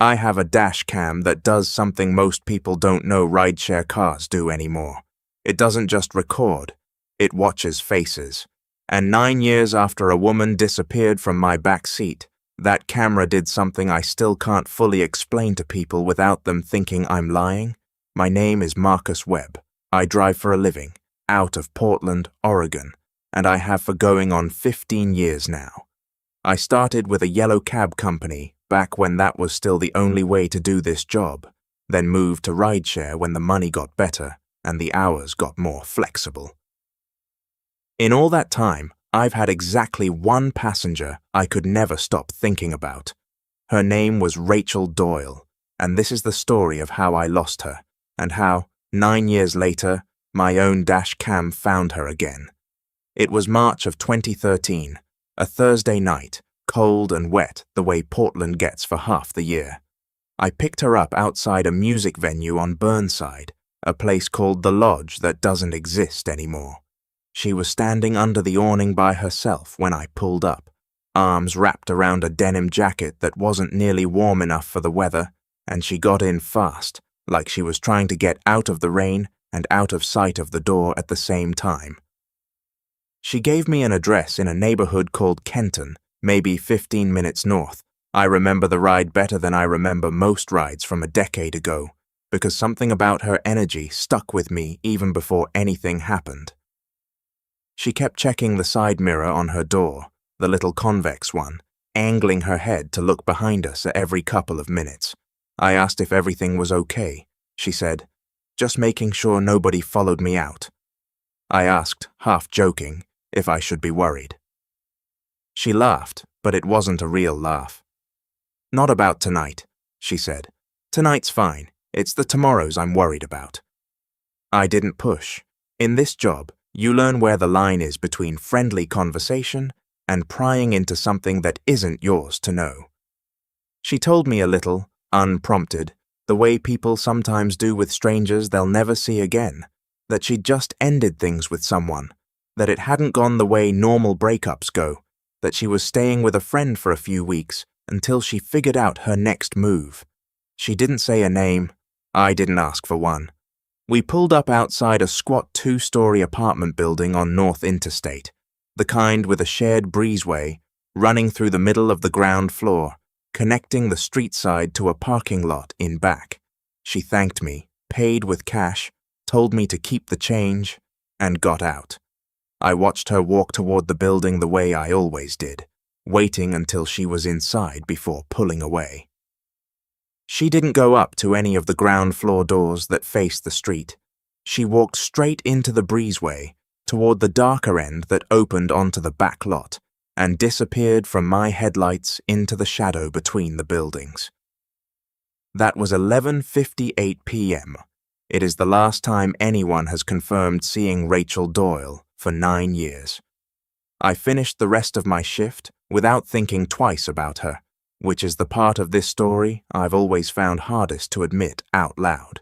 I have a dash cam that does something most people don't know rideshare cars do anymore. It doesn't just record, it watches faces. And 9 years after a woman disappeared from my back seat, that camera did something I still can't fully explain to people without them thinking I'm lying. My name is Marcus Webb. I drive for a living, out of Portland, Oregon, and I have for going on 15 years now. I started with a yellow cab company back when that was still the only way to do this job, then moved to rideshare when the money got better and the hours got more flexible. In all that time, I've had exactly one passenger I could never stop thinking about. Her name was Rachel Doyle, and this is the story of how I lost her, and how, 9 years later, my own dash cam found her again. It was March of 2013, a Thursday night, cold and wet the way Portland gets for half the year. I picked her up outside a music venue on Burnside, a place called The Lodge that doesn't exist anymore. She was standing under the awning by herself when I pulled up, arms wrapped around a denim jacket that wasn't nearly warm enough for the weather, and she got in fast, like she was trying to get out of the rain and out of sight of the door at the same time. She gave me an address in a neighborhood called Kenton, maybe 15 minutes north. I remember the ride better than I remember most rides from a decade ago, because something about her energy stuck with me even before anything happened. She kept checking the side mirror on her door, the little convex one, angling her head to look behind us at every couple of minutes. I asked if everything was okay. She said, "Just making sure nobody followed me out." I asked, half joking, if I should be worried. She laughed, but it wasn't a real laugh. "Not about tonight," she said. "Tonight's fine. It's the tomorrows I'm worried about." I didn't push. In this job, you learn where the line is between friendly conversation and prying into something that isn't yours to know. She told me a little, unprompted, the way people sometimes do with strangers they'll never see again, that she'd just ended things with someone, that it hadn't gone the way normal breakups go, that she was staying with a friend for a few weeks until she figured out her next move. She didn't say a name. I didn't ask for one. We pulled up outside a squat 2-story apartment building on North Interstate, the kind with a shared breezeway running through the middle of the ground floor, connecting the street side to a parking lot in back. She thanked me, paid with cash, told me to keep the change, and got out. I watched her walk toward the building the way I always did, waiting until she was inside before pulling away. She didn't go up to any of the ground floor doors that faced the street. She walked straight into the breezeway, toward the darker end that opened onto the back lot, and disappeared from my headlights into the shadow between the buildings. That was 11:58 p.m. It is the last time anyone has confirmed seeing Rachel Doyle for 9 years. I finished the rest of my shift without thinking twice about her, which is the part of this story I've always found hardest to admit out loud.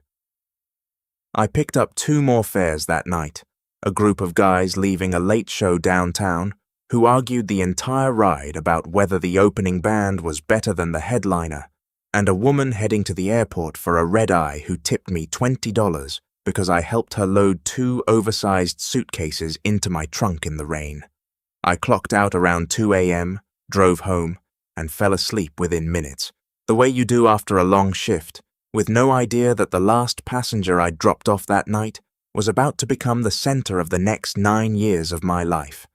I picked up 2 more fares that night, a group of guys leaving a late show downtown who argued the entire ride about whether the opening band was better than the headliner, and a woman heading to the airport for a red-eye who tipped me $20 because I helped her load 2 oversized suitcases into my trunk in the rain. I clocked out around 2 a.m., drove home, and fell asleep within minutes, the way you do after a long shift, with no idea that the last passenger I dropped off that night was about to become the center of the next 9 years of my life.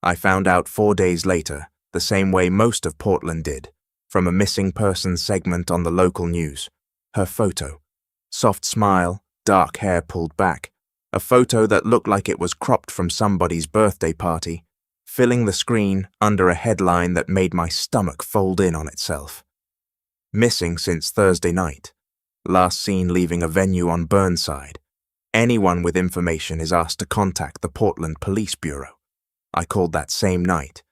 I found out 4 days later, the same way most of Portland did, from a missing persons segment on the local news. Her photo. Soft smile, dark hair pulled back. A photo that looked like it was cropped from somebody's birthday party, filling the screen under a headline that made my stomach fold in on itself. Missing since Thursday night. Last seen leaving a venue on Burnside. Anyone with information is asked to contact the Portland Police Bureau. I called that same night.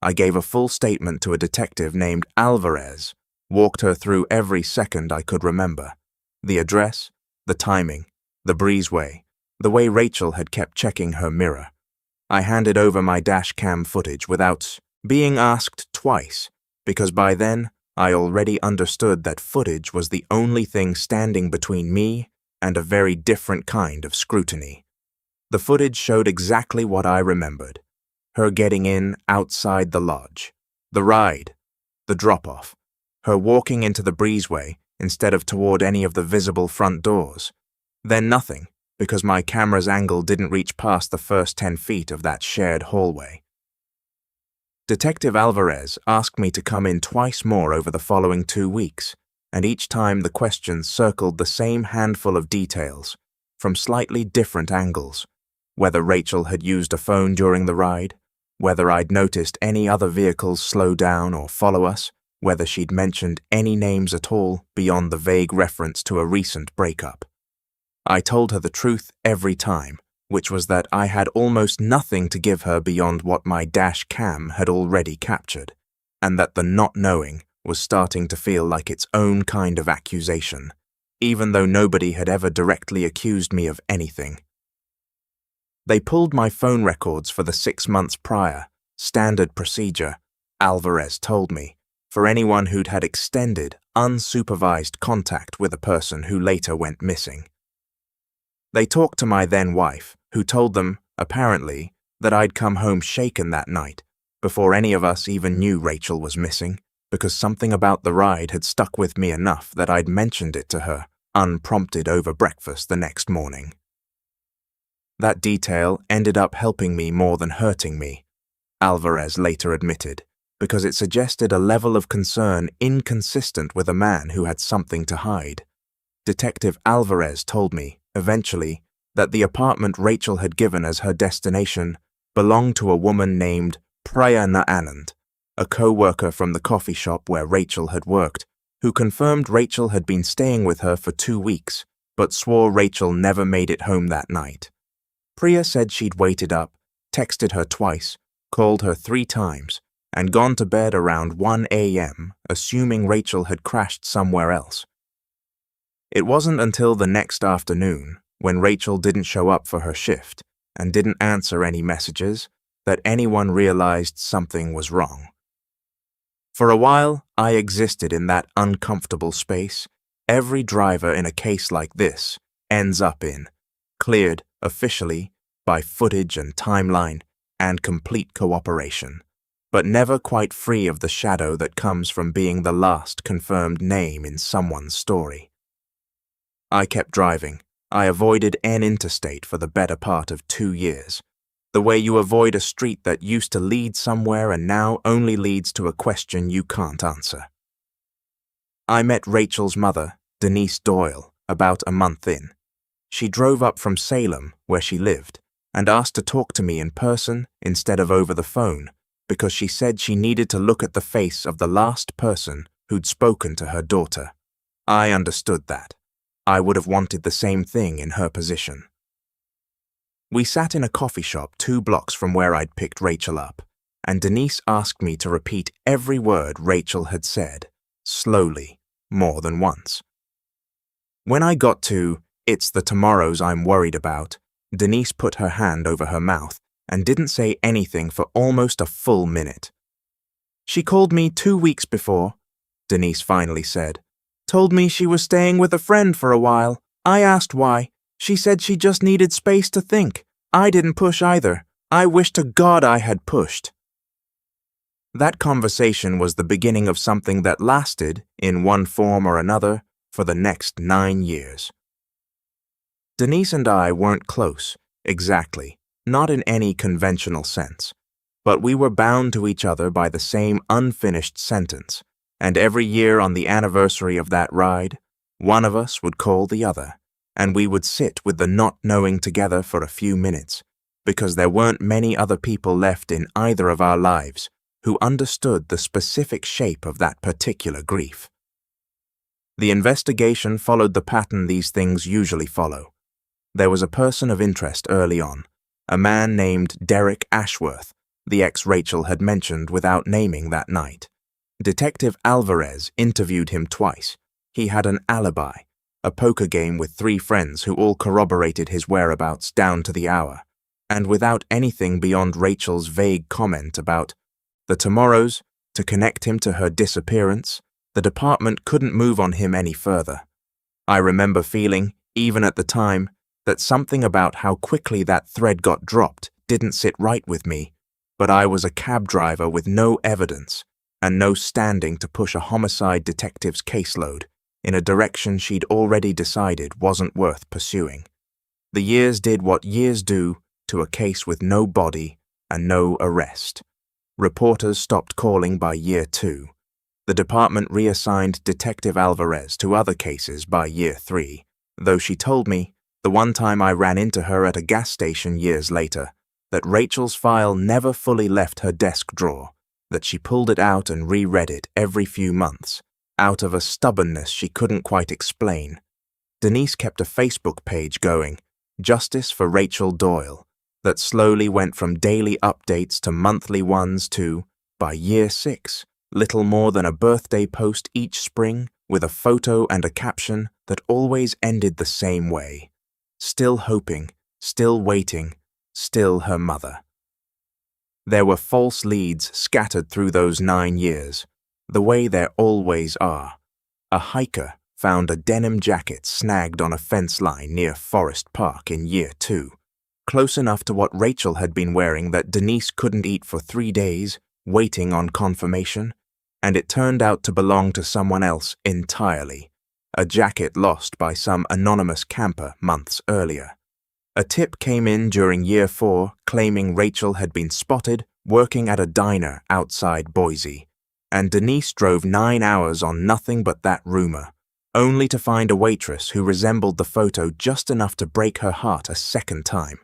I gave a full statement to a detective named Alvarez, walked her through every second I could remember. The address, the timing, the breezeway, the way Rachel had kept checking her mirror. I handed over my dash cam footage without being asked twice, because by then I already understood that footage was the only thing standing between me and a very different kind of scrutiny. The footage showed exactly what I remembered: her getting in outside the lodge, the ride, the drop-off, her walking into the breezeway instead of toward any of the visible front doors, then nothing, because my camera's angle didn't reach past the first 10 feet of that shared hallway. Detective Alvarez asked me to come in twice more over the following 2 weeks, and each time the questions circled the same handful of details, from slightly different angles: whether Rachel had used a phone during the ride, whether I'd noticed any other vehicles slow down or follow us, whether she'd mentioned any names at all beyond the vague reference to a recent breakup. I told her the truth every time, which was that I had almost nothing to give her beyond what my dash cam had already captured, and that the not knowing was starting to feel like its own kind of accusation, even though nobody had ever directly accused me of anything. They pulled my phone records for the 6 months prior, standard procedure, Alvarez told me, for anyone who'd had extended, unsupervised contact with a person who later went missing. They talked to my then-wife, who told them, apparently, that I'd come home shaken that night, before any of us even knew Rachel was missing, because something about the ride had stuck with me enough that I'd mentioned it to her, unprompted over breakfast the next morning. That detail ended up helping me more than hurting me, Alvarez later admitted, because it suggested a level of concern inconsistent with a man who had something to hide. Detective Alvarez told me, eventually, that the apartment Rachel had given as her destination belonged to a woman named Priya Anand, a co-worker from the coffee shop where Rachel had worked, who confirmed Rachel had been staying with her for 2 weeks, but swore Rachel never made it home that night. Priya said she'd waited up, texted her twice, called her 3 times, and gone to bed around 1 a.m., assuming Rachel had crashed somewhere else. It wasn't until the next afternoon, when Rachel didn't show up for her shift and didn't answer any messages, that anyone realized something was wrong. For a while, I existed in that uncomfortable space every driver in a case like this ends up in, cleared officially by footage and timeline and complete cooperation, but never quite free of the shadow that comes from being the last confirmed name in someone's story. I kept driving. I avoided an interstate for the better part of 2 years, the way you avoid a street that used to lead somewhere and now only leads to a question you can't answer. I met Rachel's mother, Denise Doyle, about a month in. She drove up from Salem, where she lived, and asked to talk to me in person instead of over the phone, because she said she needed to look at the face of the last person who'd spoken to her daughter. I understood that. I would have wanted the same thing in her position. We sat in a coffee shop 2 blocks from where I'd picked Rachel up, and Denise asked me to repeat every word Rachel had said, slowly, more than once. When I got to, "It's the tomorrows I'm worried about," Denise put her hand over her mouth and didn't say anything for almost a full minute. "She called me 2 weeks before," Denise finally said. "Told me she was staying with a friend for a while. I asked why. She said she just needed space to think. I didn't push either. I wish to God I had pushed." That conversation was the beginning of something that lasted, in one form or another, for the next 9 years. Denise and I weren't close, exactly, not in any conventional sense, but we were bound to each other by the same unfinished sentence, and every year on the anniversary of that ride, one of us would call the other, and we would sit with the not knowing together for a few minutes, because there weren't many other people left in either of our lives who understood the specific shape of that particular grief. The investigation followed the pattern these things usually follow. There was a person of interest early on, a man named Derek Ashworth, the ex Rachel had mentioned without naming that night. Detective Alvarez interviewed him twice. He had an alibi, a poker game with 3 friends who all corroborated his whereabouts down to the hour, and without anything beyond Rachel's vague comment about the tomorrows to connect him to her disappearance, The department couldn't move on him any further. I remember feeling, even at the time, that something about how quickly that thread got dropped didn't sit right with me, but I was a cab driver with no evidence and no standing to push a homicide detective's caseload in a direction she'd already decided wasn't worth pursuing. The years did what years do to a case with no body and no arrest. Reporters stopped calling by year 2. The department reassigned Detective Alvarez to other cases by year 3, though she told me, the one time I ran into her at a gas station years later, that Rachel's file never fully left her desk drawer, that she pulled it out and reread it every few months, out of a stubbornness she couldn't quite explain. Denise kept a Facebook page going, Justice for Rachel Doyle, that slowly went from daily updates to monthly ones to, by year 6, little more than a birthday post each spring with a photo and a caption that always ended the same way. Still hoping, still waiting, still her mother. There were false leads scattered through those 9 years, the way there always are. A hiker found a denim jacket snagged on a fence line near Forest Park in year 2, close enough to what Rachel had been wearing that Denise couldn't eat for 3 days, waiting on confirmation, and it turned out to belong to someone else entirely, a jacket lost by some anonymous camper months earlier. A tip came in during year 4 claiming Rachel had been spotted working at a diner outside Boise, and Denise drove 9 hours on nothing but that rumor, only to find a waitress who resembled the photo just enough to break her heart a second time.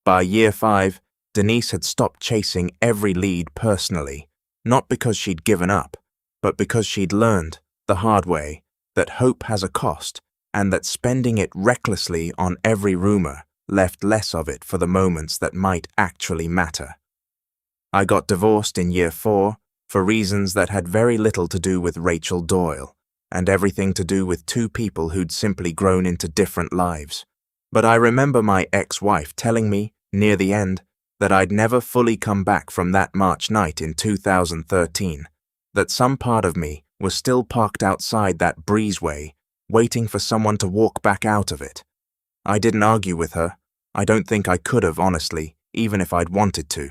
By year 5, Denise had stopped chasing every lead personally, not because she'd given up, but because she'd learned, the hard way, that hope has a cost and that spending it recklessly on every rumor left less of it for the moments that might actually matter. I got divorced in year 4 for reasons that had very little to do with Rachel Doyle and everything to do with 2 people who'd simply grown into different lives. But I remember my ex-wife telling me, near the end, that I'd never fully come back from that March night in 2013, that some part of me was still parked outside that Breezeway, waiting for someone to walk back out of it. I didn't argue with her. I don't think I could have, honestly, even if I'd wanted to.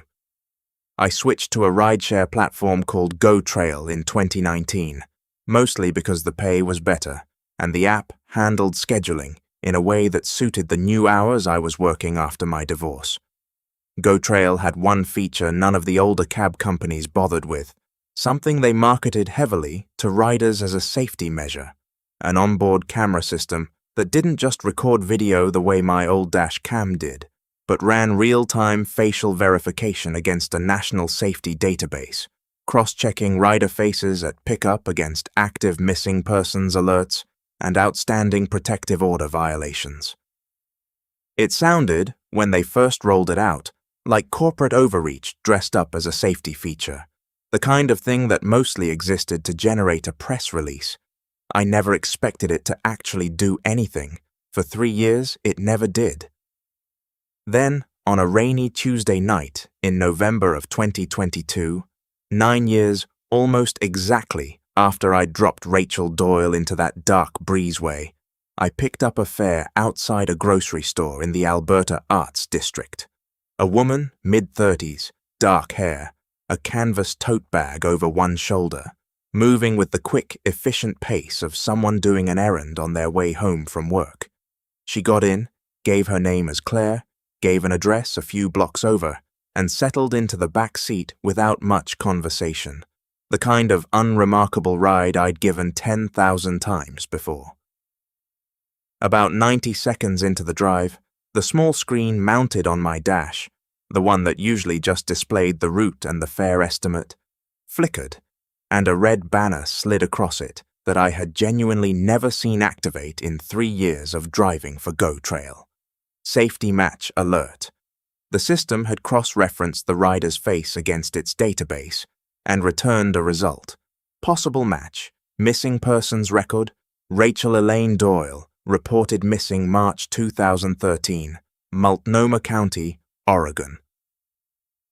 I switched to a rideshare platform called GoTrail in 2019, mostly because the pay was better, and the app handled scheduling in a way that suited the new hours I was working after my divorce. GoTrail had one feature none of the older cab companies bothered with, something they marketed heavily to riders as a safety measure, an onboard camera system that didn't just record video the way my old dash cam did, but ran real-time facial verification against a national safety database, cross-checking rider faces at pickup against active missing persons alerts and outstanding protective order violations. It sounded, when they first rolled it out, like corporate overreach dressed up as a safety feature, the kind of thing that mostly existed to generate a press release. I never expected it to actually do anything. For 3 years, it never did. Then, on a rainy Tuesday night in November of 2022, 9 years almost exactly after I dropped Rachel Doyle into that dark breezeway, I picked up a fare outside a grocery store in the Alberta Arts District. A woman, mid-30s, dark hair, a canvas tote bag over one shoulder, moving with the quick, efficient pace of someone doing an errand on their way home from work. She got in, gave her name as Claire, gave an address a few blocks over, and settled into the back seat without much conversation, the kind of unremarkable ride I'd given 10,000 times before. About 90 seconds into the drive, the small screen mounted on my dash, the one that usually just displayed the route and the fare estimate, flickered, and a red banner slid across it that I had genuinely never seen activate in 3 years of driving for GoTrail. Safety match alert. The system had cross-referenced the rider's face against its database and returned a result. Possible match, missing persons record, Rachel Elaine Doyle, reported missing March 2013, Multnomah County, Oregon.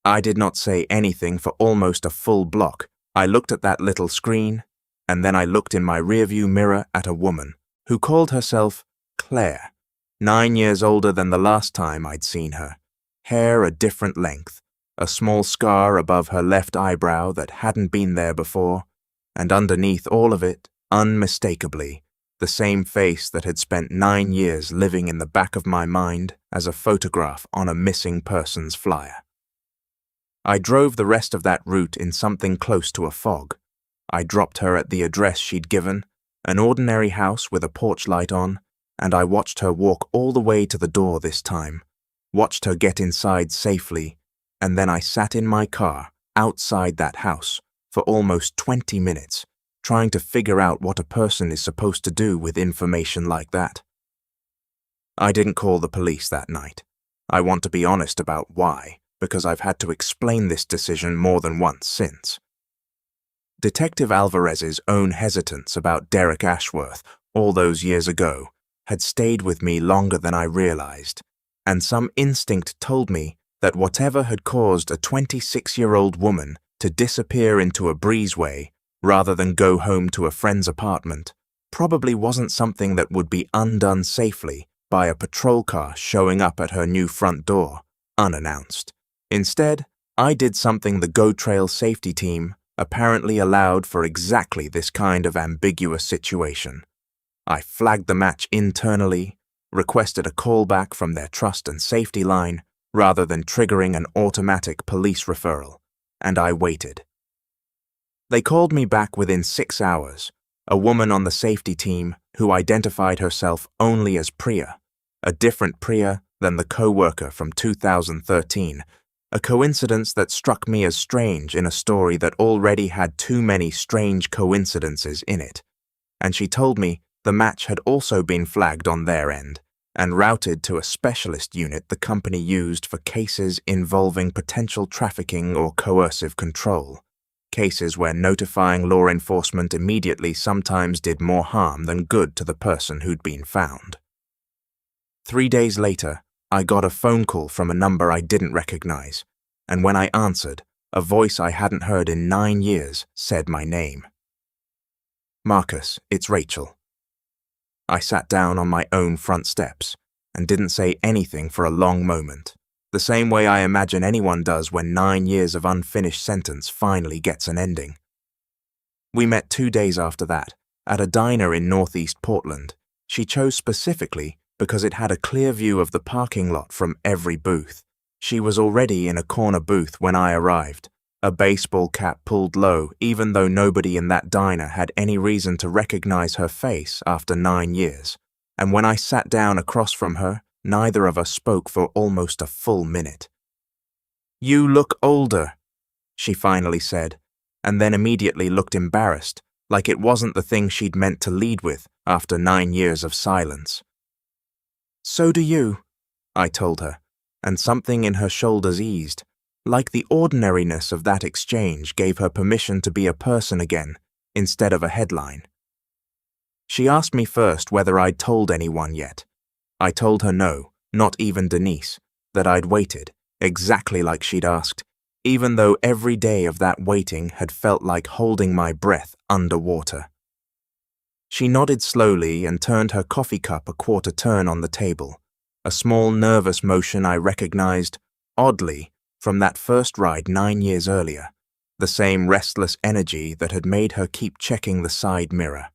I did not say anything for almost a full block. I looked at that little screen, and then I looked in my rearview mirror at a woman who called herself Claire, 9 years older than the last time I'd seen her, hair a different length, a small scar above her left eyebrow that hadn't been there before, and underneath all of it, unmistakably, the same face that had spent 9 years living in the back of my mind as a photograph on a missing persons flyer. I drove the rest of that route in something close to a fog. I dropped her at the address she'd given, an ordinary house with a porch light on, and I watched her walk all the way to the door this time, watched her get inside safely, and then I sat in my car outside that house for almost 20 minutes, trying to figure out what a person is supposed to do with information like that. I didn't call the police that night. I want to be honest about why, because I've had to explain this decision more than once since. Detective Alvarez's own hesitance about Derek Ashworth all those years ago had stayed with me longer than I realized, and some instinct told me that whatever had caused a 26-year-old woman to disappear into a breezeway rather than go home to a friend's apartment probably wasn't something that would be undone safely by a patrol car showing up at her new front door, unannounced. Instead, I did something the Go Trail safety team apparently allowed for exactly this kind of ambiguous situation. I flagged the match internally, requested a callback from their trust and safety line rather than triggering an automatic police referral, and I waited. They called me back within 6 hours, a woman on the safety team who identified herself only as Priya, a different Priya than the co-worker from 2013, a coincidence that struck me as strange in a story that already had too many strange coincidences in it. And she told me the match had also been flagged on their end and routed to a specialist unit the company used for cases involving potential trafficking or coercive control, cases where notifying law enforcement immediately sometimes did more harm than good to the person who'd been found. 3 days later, I got a phone call from a number I didn't recognize, and when I answered, a voice I hadn't heard in 9 years said my name. "Marcus, it's Rachel." I sat down on my own front steps and didn't say anything for a long moment, the same way I imagine anyone does when 9 years of unfinished sentence finally gets an ending. We met 2 days after that, at a diner in northeast Portland. She chose specifically because it had a clear view of the parking lot from every booth. She was already in a corner booth when I arrived, a baseball cap pulled low even though nobody in that diner had any reason to recognize her face after 9 years. And when I sat down across from her, neither of us spoke for almost a full minute. "You look older," she finally said, and then immediately looked embarrassed, like it wasn't the thing she'd meant to lead with after 9 years of silence. "So do you," I told her, and something in her shoulders eased, like the ordinariness of that exchange gave her permission to be a person again instead of a headline. She asked me first whether I'd told anyone yet. I told her no, not even Denise, that I'd waited, exactly like she'd asked, even though every day of that waiting had felt like holding my breath underwater. She nodded slowly and turned her coffee cup a quarter turn on the table, a small nervous motion I recognized, oddly, from that first ride 9 years earlier, the same restless energy that had made her keep checking the side mirror.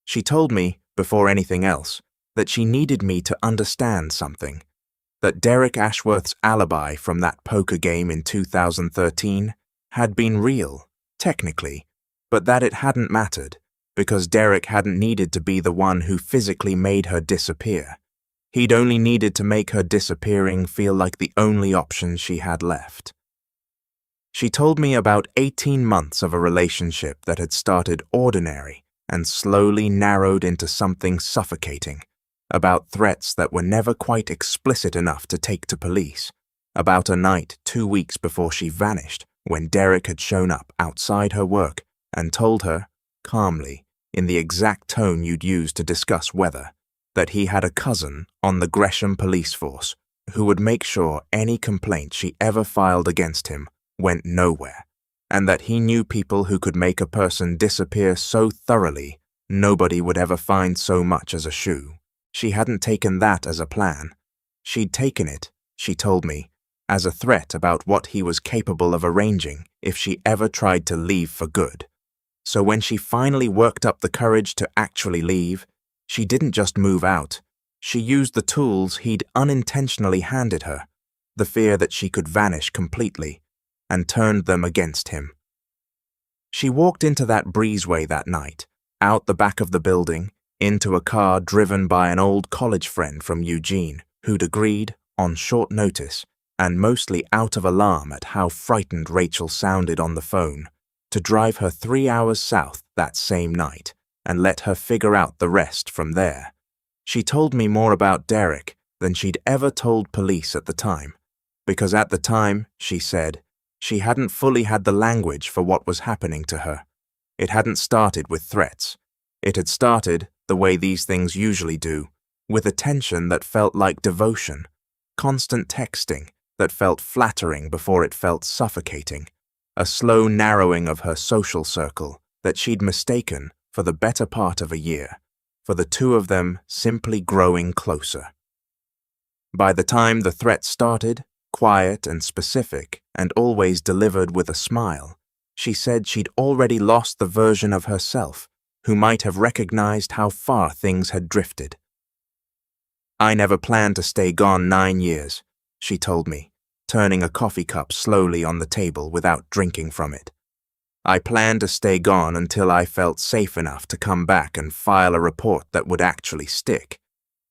She told me, before anything else, that she needed me to understand something, that Derek Ashworth's alibi from that poker game in 2013 had been real, technically, but that it hadn't mattered, because Derek hadn't needed to be the one who physically made her disappear. He'd only needed to make her disappearing feel like the only option she had left. She told me about 18 months of a relationship that had started ordinary and slowly narrowed into something suffocating, about threats that were never quite explicit enough to take to police, about a night 2 weeks before she vanished when Derek had shown up outside her work and told her, calmly, in the exact tone you'd use to discuss weather, that he had a cousin on the Gresham police force who would make sure any complaint she ever filed against him went nowhere, and that he knew people who could make a person disappear so thoroughly nobody would ever find so much as a shoe. She hadn't taken that as a plan. She'd taken it, she told me, as a threat about what he was capable of arranging if she ever tried to leave for good. So when she finally worked up the courage to actually leave, she didn't just move out. She used the tools he'd unintentionally handed her, the fear that she could vanish completely, and turned them against him. She walked into that breezeway that night, out the back of the building, into a car driven by an old college friend from Eugene who'd agreed, on short notice, and mostly out of alarm at how frightened Rachel sounded on the phone, to drive her 3 hours south that same night and let her figure out the rest from there. She told me more about Derek than she'd ever told police at the time, because at the time, she said, she hadn't fully had the language for what was happening to her. It hadn't started with threats. It had started, the way these things usually do, with attention that felt like devotion, constant texting that felt flattering before it felt suffocating, a slow narrowing of her social circle that she'd mistaken for the better part of a year, for the two of them simply growing closer. By the time the threat started, quiet and specific and always delivered with a smile, she said she'd already lost the version of herself who might have recognized how far things had drifted. I never planned to stay gone 9 years, she told me, turning a coffee cup slowly on the table without drinking from it. I planned to stay gone until I felt safe enough to come back and file a report that would actually stick.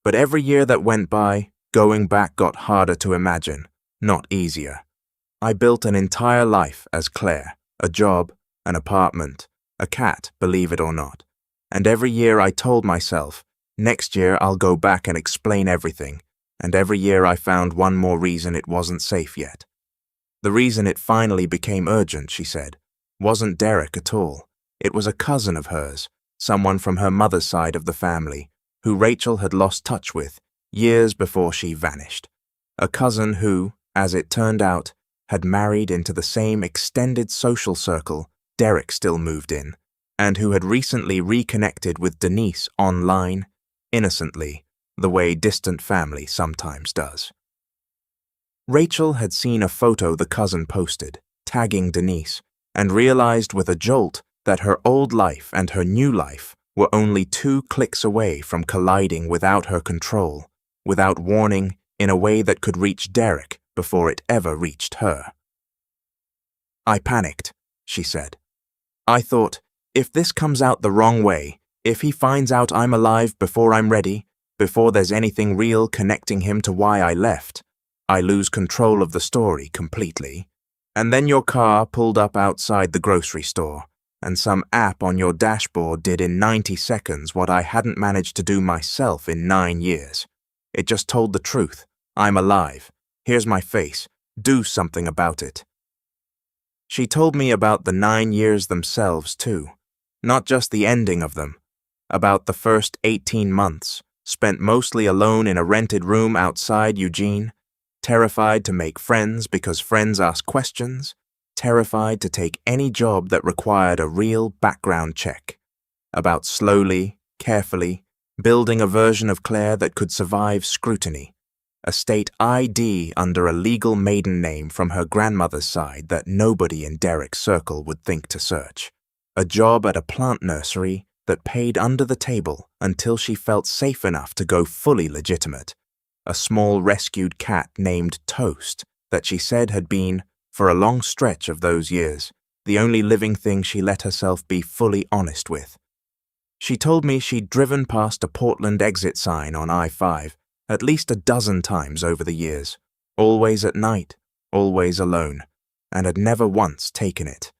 But every year that went by, going back got harder to imagine, not easier. I built an entire life as Claire, a job, an apartment, a cat, believe it or not. And every year I told myself, next year I'll go back and explain everything, and every year I found one more reason it wasn't safe yet. The reason it finally became urgent, she said, wasn't Derek at all. It was a cousin of hers, someone from her mother's side of the family, who Rachel had lost touch with years before she vanished. A cousin who, as it turned out, had married into the same extended social circle Derek still moved in, and who had recently reconnected with Denise online, innocently, the way distant family sometimes does. Rachel had seen a photo the cousin posted, tagging Denise, and realized with a jolt that her old life and her new life were only 2 clicks away from colliding without her control, without warning, in a way that could reach Derek before it ever reached her. I panicked, she said. I thought, if this comes out the wrong way, if he finds out I'm alive before I'm ready, before there's anything real connecting him to why I left, I lose control of the story completely. And then your car pulled up outside the grocery store, and some app on your dashboard did in 90 seconds what I hadn't managed to do myself in 9 years. It just told the truth. I'm alive. Here's my face. Do something about it. She told me about the 9 years themselves, too. Not just the ending of them. About the first 18 months, spent mostly alone in a rented room outside Eugene, terrified to make friends because friends ask questions, terrified to take any job that required a real background check. About slowly, carefully, building a version of Claire that could survive scrutiny, a state ID under a legal maiden name from her grandmother's side that nobody in Derek's circle would think to search, a job at a plant nursery that paid under the table until she felt safe enough to go fully legitimate, a small rescued cat named Toast that she said had been, for a long stretch of those years, the only living thing she let herself be fully honest with. She told me she'd driven past a Portland exit sign on I-5 at least a dozen times over the years, always at night, always alone, and had never once taken it.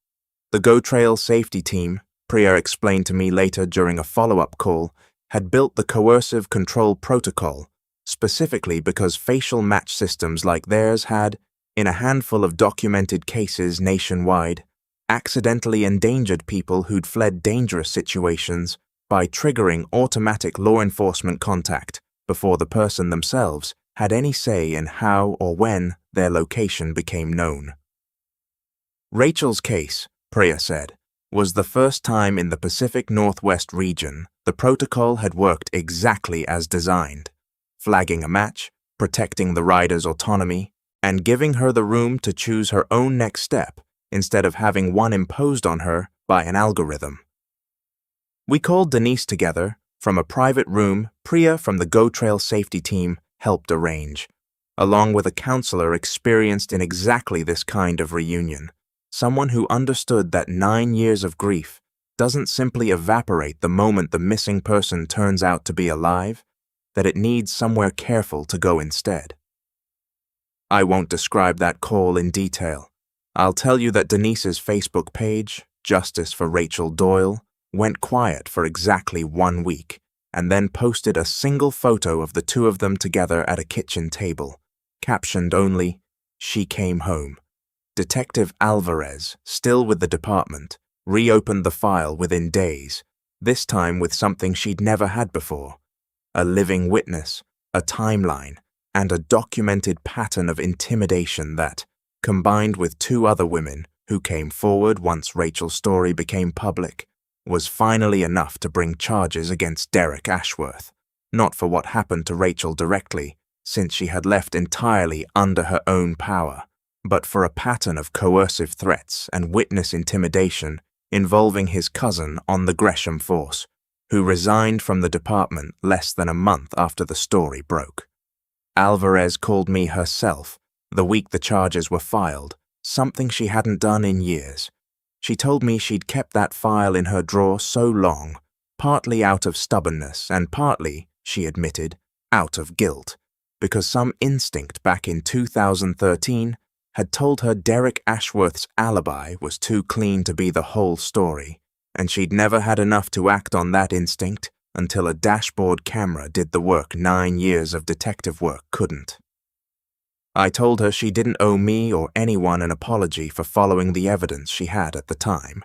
The Go Trail safety team, Priya explained to me later during a follow-up call, had built the coercive control protocol specifically because facial match systems like theirs had, in a handful of documented cases nationwide, accidentally endangered people who'd fled dangerous situations by triggering automatic law enforcement contact before the person themselves had any say in how or when their location became known. Rachel's case, Priya said, was the first time in the Pacific Northwest region the protocol had worked exactly as designed, flagging a match, protecting the rider's autonomy, and giving her the room to choose her own next step instead of having one imposed on her by an algorithm. We called Denise together from a private room Priya from the Go Trail safety team helped arrange, along with a counselor experienced in exactly this kind of reunion, someone who understood that 9 years of grief doesn't simply evaporate the moment the missing person turns out to be alive, that it needs somewhere careful to go instead. I won't describe that call in detail. I'll tell you that Denise's Facebook page, Justice for Rachel Doyle, went quiet for exactly 1 week and then posted a single photo of the two of them together at a kitchen table, captioned only, "She came home." Detective Alvarez, still with the department, reopened the file within days, this time with something she'd never had before: a living witness, a timeline, and a documented pattern of intimidation that, combined with 2 other women who came forward once Rachel's story became public, was finally enough to bring charges against Derek Ashworth, not for what happened to Rachel directly, since she had left entirely under her own power, but for a pattern of coercive threats and witness intimidation involving his cousin on the Gresham force, who resigned from the department less than a month after the story broke. Alvarez called me herself the week the charges were filed, something she hadn't done in years. She told me she'd kept that file in her drawer so long, partly out of stubbornness and partly, she admitted, out of guilt, because some instinct back in 2013 had told her Derek Ashworth's alibi was too clean to be the whole story, and she'd never had enough to act on that instinct until a dashboard camera did the work 9 years of detective work couldn't. I told her she didn't owe me or anyone an apology for following the evidence she had at the time.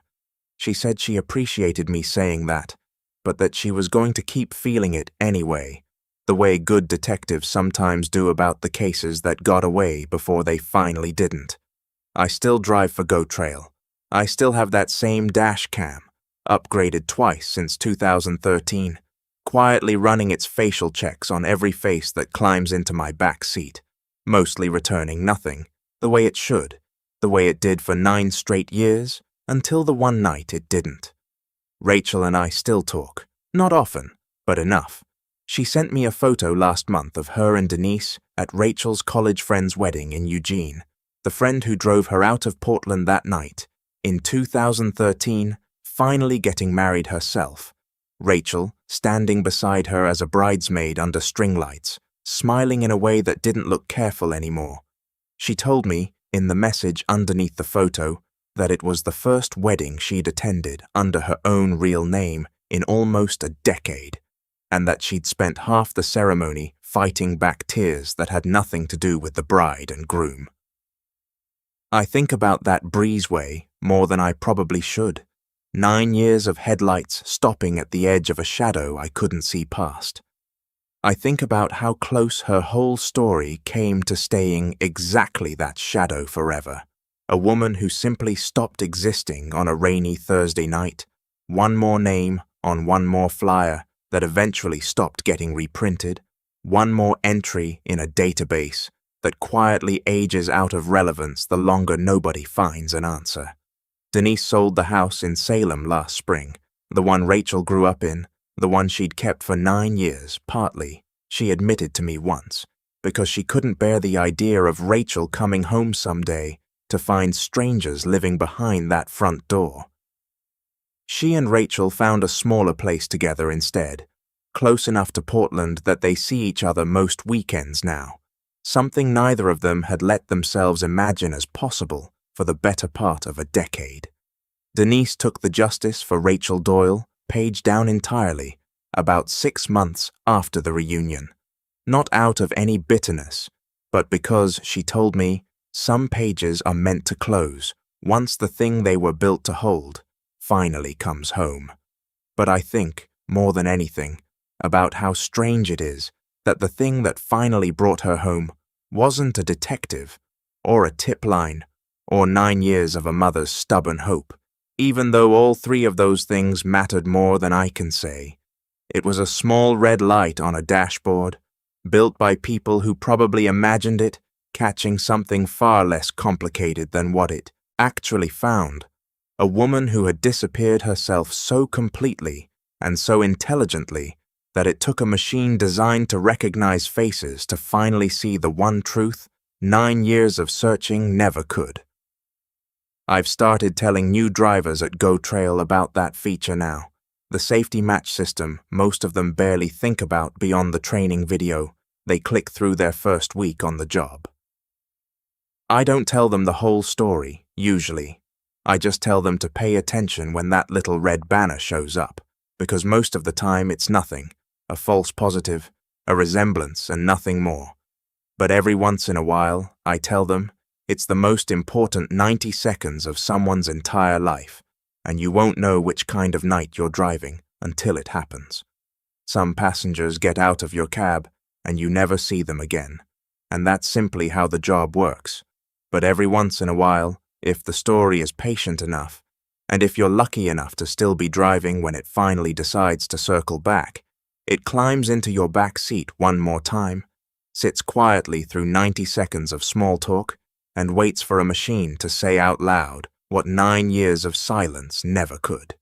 She said she appreciated me saying that, but that she was going to keep feeling it anyway, the way good detectives sometimes do about the cases that got away before they finally didn't. I still drive for Go Trail. I still have that same dash cam, upgraded twice since 2013, quietly running its facial checks on every face that climbs into my back seat, mostly returning nothing, the way it should, the way it did for 9 straight years, until the one night it didn't. Rachel and I still talk, not often, but enough. She sent me a photo last month of her and Denise at Rachel's college friend's wedding in Eugene, the friend who drove her out of Portland that night, in 2013, finally getting married herself. Rachel, standing beside her as a bridesmaid under string lights, smiling in a way that didn't look careful anymore. She told me, in the message underneath the photo, that it was the first wedding she'd attended under her own real name in almost a decade, and that she'd spent half the ceremony fighting back tears that had nothing to do with the bride and groom. I think about that breezeway more than I probably should. 9 years of headlights stopping at the edge of a shadow I couldn't see past. I think about how close her whole story came to staying exactly that shadow forever. A woman who simply stopped existing on a rainy Thursday night, one more name on one more flyer that eventually stopped getting reprinted, one more entry in a database that quietly ages out of relevance the longer nobody finds an answer. Denise sold the house in Salem last spring, the one Rachel grew up in, the one she'd kept for 9 years, partly, she admitted to me once, because she couldn't bear the idea of Rachel coming home someday to find strangers living behind that front door. She and Rachel found a smaller place together instead, close enough to Portland that they see each other most weekends now, something neither of them had let themselves imagine as possible for the better part of a decade. Denise took the Justice for Rachel Doyle page down entirely about 6 months after the reunion, not out of any bitterness, but because, she told me, some pages are meant to close once the thing they were built to hold finally comes home. But I think, more than anything, about how strange it is that the thing that finally brought her home wasn't a detective, or a tip line, or 9 years of a mother's stubborn hope. Even though all three of those things mattered more than I can say, it was a small red light on a dashboard, built by people who probably imagined it catching something far less complicated than what it actually found. A woman who had disappeared herself so completely and so intelligently that it took a machine designed to recognize faces to finally see the one truth 9 years of searching never could. I've started telling new drivers at Go Trail about that feature now. The safety match system most of them barely think about beyond the training video they click through their first week on the job. I don't tell them the whole story, usually. I just tell them to pay attention when that little red banner shows up, because most of the time it's nothing, a false positive, a resemblance, and nothing more. But every once in a while, I tell them, it's the most important 90 seconds of someone's entire life, and you won't know which kind of night you're driving until it happens. Some passengers get out of your cab, and you never see them again, and that's simply how the job works. But every once in a while, if the story is patient enough, and if you're lucky enough to still be driving when it finally decides to circle back, it climbs into your back seat one more time, sits quietly through 90 seconds of small talk, and waits for a machine to say out loud what 9 years of silence never could.